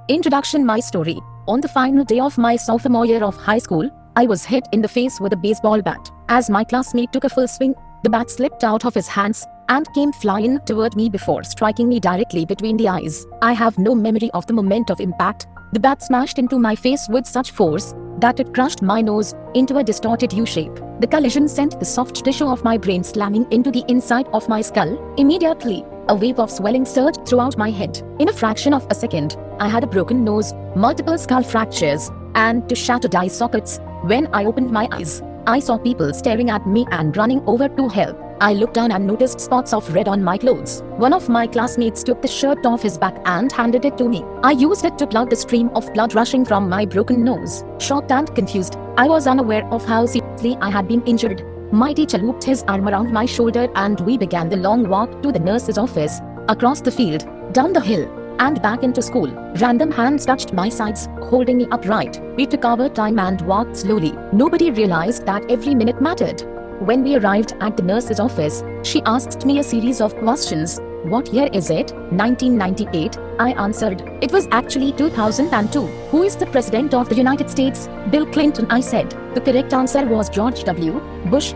Introduction. My story. On the final day of my sophomore year of high school, I was hit in the face with a baseball bat. As my classmate took a full swing, the bat slipped out of his hands and came flying toward me before striking me directly between the eyes. I have no memory of the moment of impact. The bat smashed into my face with such force that it crushed my nose into a distorted U-shape. The collision sent the soft tissue of my brain slamming into the inside of my skull. Immediately, a wave of swelling surged throughout my head. In a fraction of a second, I had a broken nose, multiple skull fractures, and two shattered eye sockets. When I opened my eyes, I saw people staring at me and running over to help. I looked down and noticed spots of red on my clothes. One of my classmates took the shirt off his back and handed it to me. I used it to plug the stream of blood rushing from my broken nose. Shocked and confused, I was unaware of how seriously I had been injured. My teacher looped his arm around my shoulder and we began the long walk to the nurse's office, across the field, down the hill, and back into school. Random hands touched my sides, holding me upright. We took our time and walked slowly. Nobody realized that every minute mattered. When we arrived at the nurse's office, she asked me a series of questions. What year is it? 1998, I answered. It was actually 2002. Who is the President of the United States? Bill Clinton, I said. The correct answer was George W. Bush.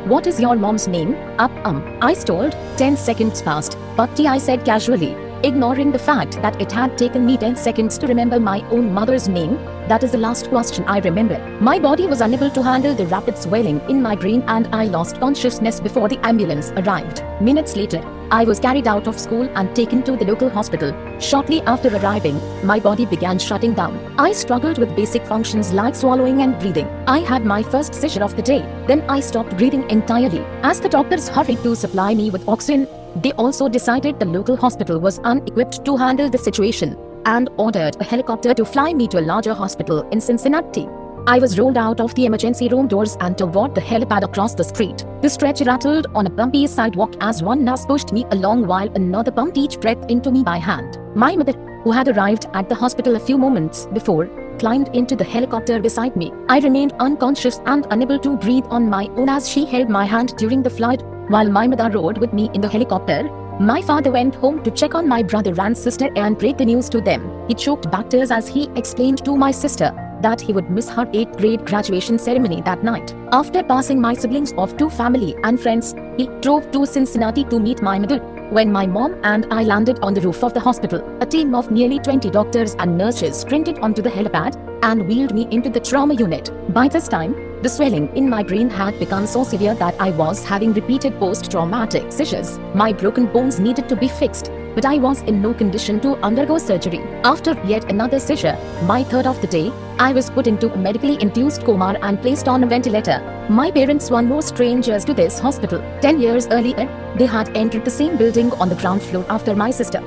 What is your mom's name? I stalled. 10 seconds passed. Bhakti, I said casually, ignoring the fact that it had taken me 10 seconds to remember my own mother's name. That is the last question I remember. My body was unable to handle the rapid swelling in my brain and I lost consciousness before the ambulance arrived. Minutes later, I was carried out of school and taken to the local hospital. Shortly after arriving, my body began shutting down. I struggled with basic functions like swallowing and breathing. I had my first seizure of the day. Then I stopped breathing entirely. As the doctors hurried to supply me with oxygen, they also decided the local hospital was unequipped to handle the situation and ordered a helicopter to fly me to a larger hospital in Cincinnati. I was rolled out of the emergency room doors and toward the helipad across the street. The stretcher rattled on a bumpy sidewalk as one nurse pushed me along while another pumped each breath into me by hand. My mother, who had arrived at the hospital a few moments before, climbed into the helicopter beside me. I remained unconscious and unable to breathe on my own as she held my hand during the flight, while my mother rode with me in the helicopter. My father went home to check on my brother and sister and break the news to them. He choked back tears as he explained to my sister that he would miss her 8th grade graduation ceremony that night. After passing my siblings off to family and friends, he drove to Cincinnati to meet my mother. When my mom and I landed on the roof of the hospital, a team of nearly 20 doctors and nurses sprinted onto the helipad and wheeled me into the trauma unit. By this time, the swelling in my brain had become so severe that I was having repeated post-traumatic seizures. My broken bones needed to be fixed, but I was in no condition to undergo surgery. After yet another seizure, my third of the day, I was put into a medically induced coma and placed on a ventilator. My parents were no strangers to this hospital. 10 years earlier, they had entered the same building on the ground floor after my sister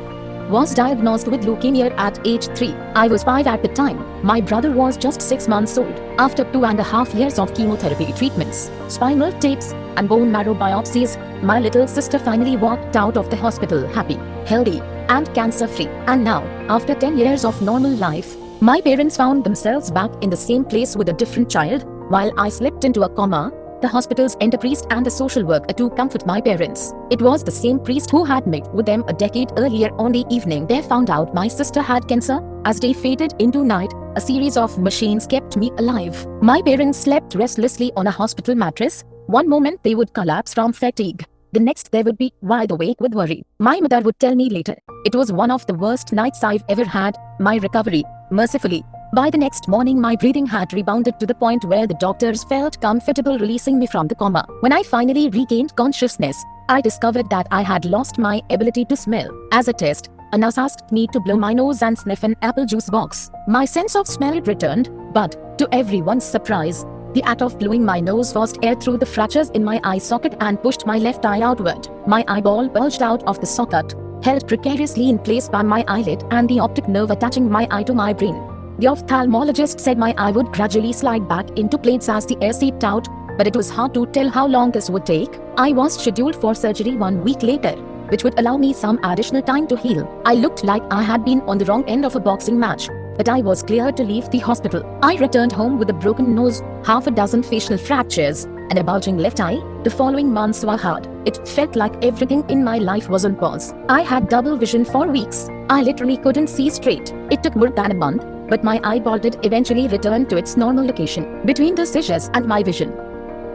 was diagnosed with leukemia at age 3. I was 5 at the time. My brother was just 6 months old. After 2.5 years of chemotherapy treatments, spinal tapes, and bone marrow biopsies, my little sister finally walked out of the hospital happy, healthy, and cancer-free. And now, after 10 years of normal life, my parents found themselves back in the same place with a different child. While I slipped into a coma, the hospital's enter priest and a social worker to comfort my parents. It was the same priest who had met with them a decade earlier. On the evening they found out my sister had cancer. As day faded into night, a series of machines kept me alive. My parents slept restlessly on a hospital mattress. One moment they would collapse from fatigue. The next they would be wide awake with worry. My mother would tell me later, it was one of the worst nights I've ever had. My recovery, mercifully, by the next morning my breathing had rebounded to the point where the doctors felt comfortable releasing me from the coma. When I finally regained consciousness, I discovered that I had lost my ability to smell. As a test, a nurse asked me to blow my nose and sniff an apple juice box. My sense of smell returned, but to everyone's surprise, the act of blowing my nose forced air through the fractures in my eye socket and pushed my left eye outward. My eyeball bulged out of the socket, held precariously in place by my eyelid and the optic nerve attaching my eye to my brain. The ophthalmologist said my eye would gradually slide back into place as the air seeped out, but it was hard to tell how long this would take. I was scheduled for surgery 1 week later, which would allow me some additional time to heal. I looked like I had been on the wrong end of a boxing match, but I was cleared to leave the hospital. I returned home with a broken nose, half a dozen facial fractures, and a bulging left eye. The following months were hard. It felt like everything in my life was on pause. I had double vision for weeks. I literally couldn't see straight. It took more than a month, but my eyeball did eventually return to its normal location between the stitches and my vision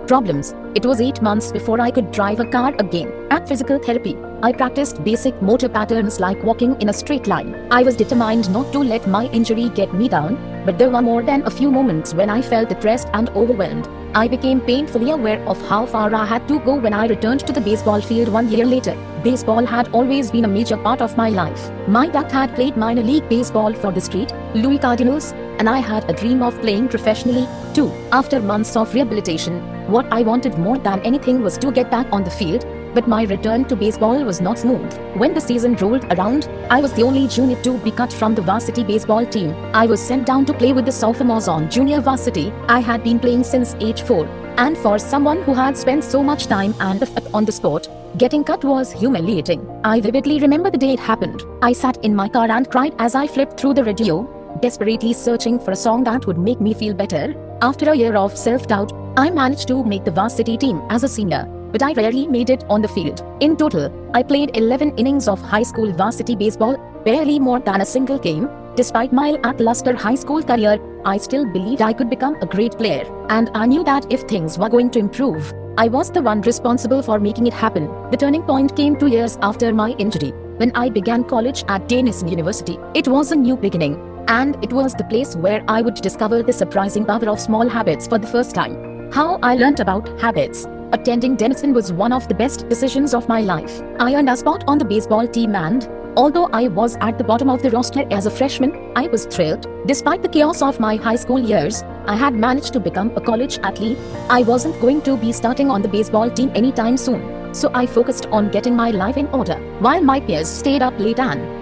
problems. It was 8 months before I could drive a car again. At physical therapy, I practiced basic motor patterns like walking in a straight line. I was determined not to let my injury get me down, but there were more than a few moments when I felt depressed and overwhelmed. I became painfully aware of how far I had to go when I returned to the baseball field 1 year later. Baseball had always been a major part of my life. My dad had played minor league baseball for the St. Louis Cardinals, and I had a dream of playing professionally too. After months of rehabilitation, what I wanted more than anything was to get back on the field, but my return to baseball was not smooth. When the season rolled around, I was the only junior to be cut from the varsity baseball team. I was sent down to play with the sophomores on junior varsity. I had been playing since age 4, and for someone who had spent so much time and effort on the sport, getting cut was humiliating. I vividly remember the day it happened. I sat in my car and cried as I flipped through the radio, desperately searching for a song that would make me feel better. After a year of self-doubt, I managed to make the varsity team as a senior, but I rarely made it on the field. In total, I played 11 innings of high school varsity baseball, barely more than a single game. Despite my lackluster high school career, I still believed I could become a great player, and I knew that if things were going to improve, I was the one responsible for making it happen. The turning point came 2 years after my injury, when I began college at Denison University. It was a new beginning, and it was the place where I would discover the surprising power of small habits for the first time. How I learned about habits. Attending Denison was one of the best decisions of my life. I earned a spot on the baseball team, and although I was at the bottom of the roster as a freshman, I was thrilled. Despite the chaos of my high school years, I had managed to become a college athlete. I wasn't going to be starting on the baseball team anytime soon, so I focused on getting my life in order. While my peers stayed up late and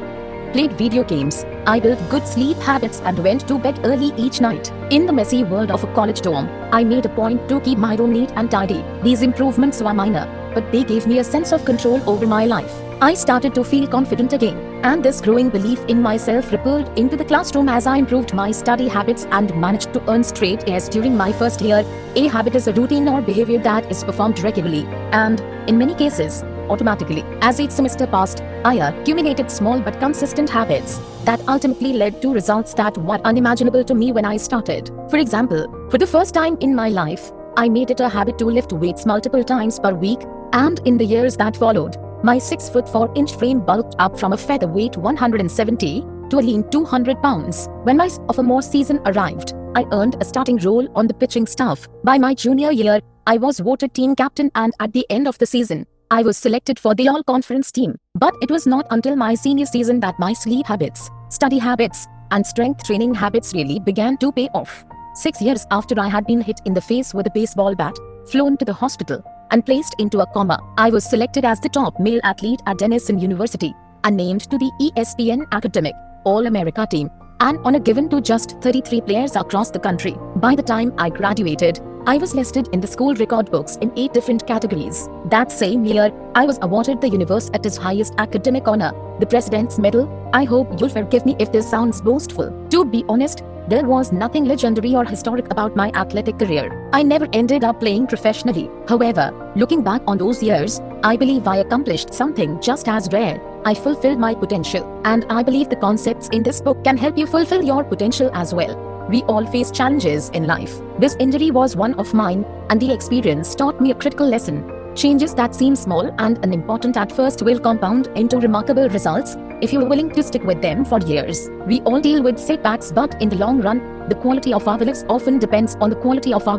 played video games, I built good sleep habits and went to bed early each night. In the messy world of a college dorm, I made a point to keep my room neat and tidy. These improvements were minor, but they gave me a sense of control over my life. I started to feel confident again, and this growing belief in myself rippled into the classroom as I improved my study habits and managed to earn straight A's during my first year. A habit is a routine or behavior that is performed regularly, and, in many cases, automatically. As each semester passed, I accumulated small but consistent habits that ultimately led to results that were unimaginable to me when I started. For example, for the first time in my life, I made it a habit to lift weights multiple times per week, and in the years that followed, my 6'4" frame bulked up from a featherweight 170 to a lean 200 pounds. When my sophomore season arrived, I earned a starting role on the pitching staff. By my junior year, I was voted team captain, and at the end of the season, I was selected for the all-conference team. But it was not until my senior season that my sleep habits, study habits, and strength training habits really began to pay off. 6 years after I had been hit in the face with a baseball bat, flown to the hospital, and placed into a coma, I was selected as the top male athlete at Denison University and named to the ESPN Academic All-America team, and on a given to just 33 players across the country. By the time I graduated, I was listed in the school record books in 8 different categories. That same year, I was awarded the university's highest academic honor, the President's Medal. I hope you'll forgive me if this sounds boastful. To be honest, there was nothing legendary or historic about my athletic career. I never ended up playing professionally. However, looking back on those years, I believe I accomplished something just as rare. I fulfilled my potential, and I believe the concepts in this book can help you fulfill your potential as well. We all face challenges in life. This injury was one of mine, and the experience taught me a critical lesson. Changes that seem small and unimportant at first will compound into remarkable results if you are willing to stick with them for years. We all deal with setbacks, but in the long run, the quality of our lives often depends on the quality of our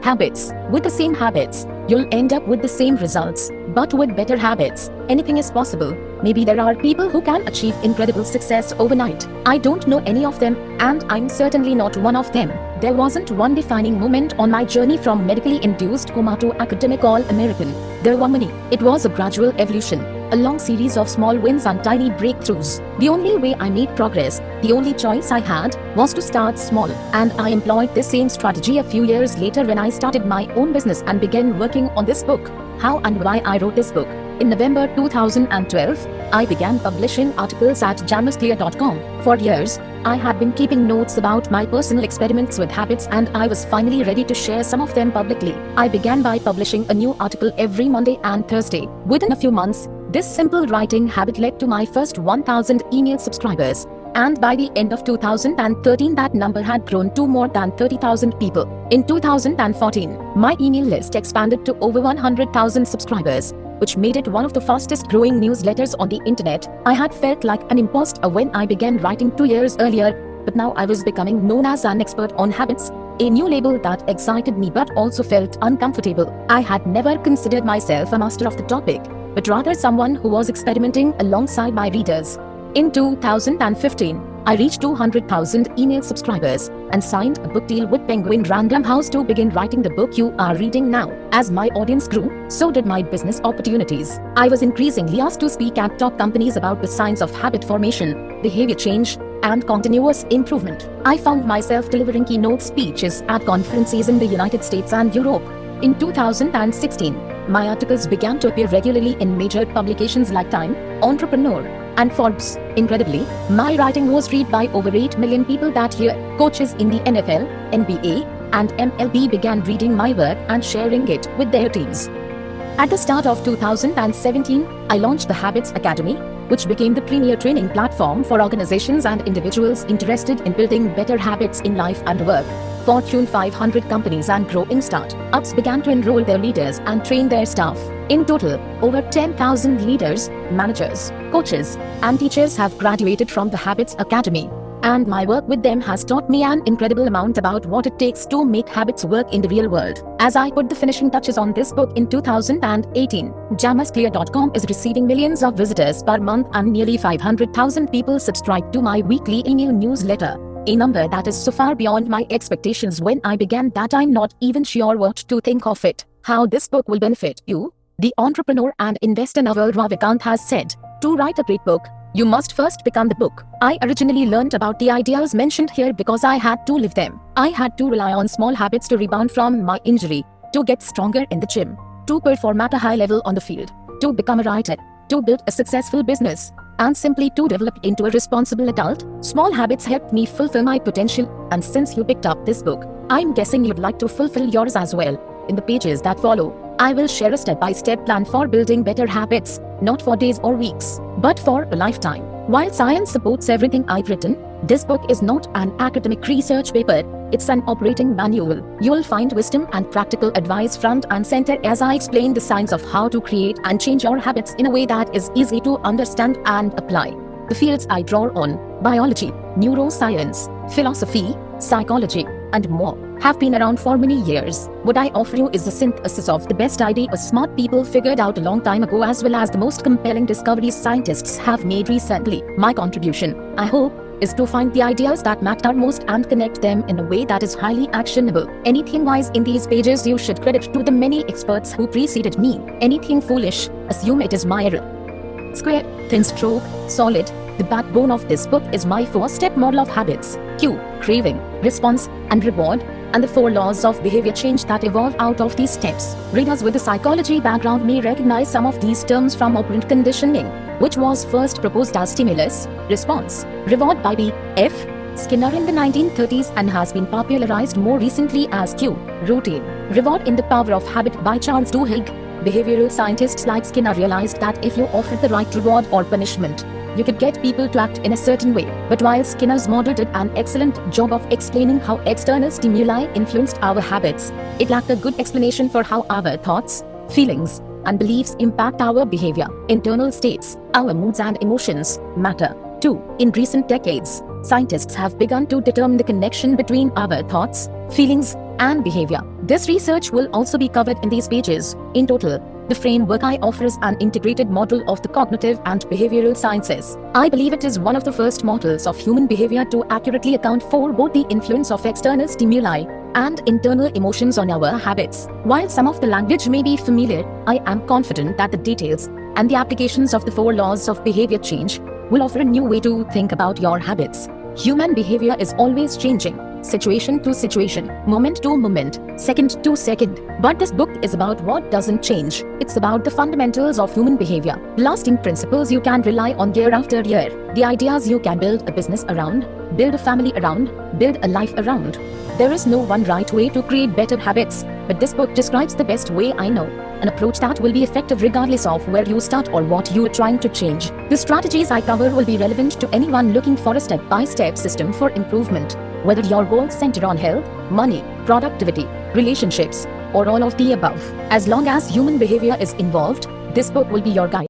habits. With the same habits, you'll end up with the same results. But with better habits, anything is possible. Maybe there are people who can achieve incredible success overnight. I don't know any of them, and I'm certainly not one of them. There wasn't one defining moment on my journey from medically induced coma to academic All-American. There were many. It was a gradual evolution, a long series of small wins and tiny breakthroughs. The only way I made progress, the only choice I had, was to start small. And I employed this same strategy a few years later when I started my own business and began working on this book. How and why I wrote this book. In November 2012, I began publishing articles at JamesClear.com. For years, I had been keeping notes about my personal experiments with habits, and I was finally ready to share some of them publicly. I began by publishing a new article every Monday and Thursday. Within a few months, This simple writing habit led to my first 1000 email subscribers, and by the end of 2013 that number had grown to more than 30,000 people. In 2014, my email list expanded to over 100,000 subscribers, which made it one of the fastest growing newsletters on the internet. I had felt like an imposter when I began writing 2 years earlier, but now I was becoming known as an expert on habits, a new label that excited me but also felt uncomfortable. I had never considered myself a master of the topic, but rather someone who was experimenting alongside my readers. In 2015, I reached 200,000 email subscribers and signed a book deal with Penguin Random House to begin writing the book you are reading now. As my audience grew, so did my business opportunities. I was increasingly asked to speak at top companies about the science of habit formation, behavior change, and continuous improvement. I found myself delivering keynote speeches at conferences in the United States and Europe. In 2016, my articles began to appear regularly in major publications like Time, Entrepreneur, and Forbes. Incredibly, my writing was read by over 8 million people that year. Coaches in the NFL, NBA, and MLB began reading my work and sharing it with their teams. At the start of 2017, I launched the Habits Academy, which became the premier training platform for organizations and individuals interested in building better habits in life and work. Fortune 500 companies and growing startups began to enroll their leaders and train their staff. In total, over 10,000 leaders, managers, coaches, and teachers have graduated from the Habits Academy. And my work with them has taught me an incredible amount about what it takes to make habits work in the real world. As I put the finishing touches on this book in 2018, JamesClear.com is receiving millions of visitors per month and nearly 500,000 people subscribe to my weekly email newsletter. A number that is so far beyond my expectations when I began that I'm not even sure what to think of it. How this book will benefit you? The entrepreneur and investor Naval Ravikant has said, to write a great book, you must first become the book. I originally learned about the ideas mentioned here because I had to live them. I had to rely on small habits to rebound from my injury, to get stronger in the gym, to perform at a high level on the field, to become a writer, to build a successful business, and simply to develop into a responsible adult. Small habits helped me fulfill my potential, and since you picked up this book, I'm guessing you'd like to fulfill yours as well. In the pages that follow, I will share a step-by-step plan for building better habits, not for days or weeks, but for a lifetime. While science supports everything I've written, this book is not an academic research paper, it's an operating manual. You'll find wisdom and practical advice front and center as I explain the science of how to create and change your habits in a way that is easy to understand and apply. The fields I draw on, biology, neuroscience, philosophy, psychology, and more, have been around for many years. What I offer you is a synthesis of the best ideas smart people figured out a long time ago as well as the most compelling discoveries scientists have made recently. My contribution, I hope, is to find the ideas that matter most and connect them in a way that is highly actionable. Anything wise in these pages you should credit to the many experts who preceded me. Anything foolish, assume it is my error. Square, thin stroke, solid. The backbone of this book is my 4-step model of habits: cue, craving, response, and reward, and the 4 laws of behavior change that evolve out of these steps. Readers with a psychology background may recognize some of these terms from operant conditioning, which was first proposed as stimulus, response, reward by B.F. Skinner in the 1930s and has been popularized more recently as cue, routine, reward in The Power of Habit by Charles Duhigg. Behavioral scientists like Skinner realized that if you offered the right reward or punishment, you could get people to act in a certain way. But while Skinner's model did an excellent job of explaining how external stimuli influenced our habits, it lacked a good explanation for how our thoughts, feelings, and beliefs impact our behavior. Internal states, our moods and emotions, matter too. In recent decades, scientists have begun to determine the connection between our thoughts, feelings, and behavior. This research will also be covered in these pages. In total, the framework I offer is an integrated model of the cognitive and behavioral sciences. I believe it is one of the first models of human behavior to accurately account for both the influence of external stimuli and internal emotions on our habits. While some of the language may be familiar, I am confident that the details and the applications of the 4 laws of behavior change will offer a new way to think about your habits. Human behavior is always changing, situation to situation, moment to moment, second to second. But this book is about what doesn't change. It's about the fundamentals of human behavior, lasting principles you can rely on year after year, the ideas you can build a business around, build a family around, build a life around. There is no one right way to create better habits, but this book describes the best way I know, an approach that will be effective regardless of where you start or what you are trying to change. The strategies I cover will be relevant to anyone looking for a step-by-step system for improvement, whether your goals center on health, money, productivity, relationships, or all of the above. As long as human behavior is involved, this book will be your guide.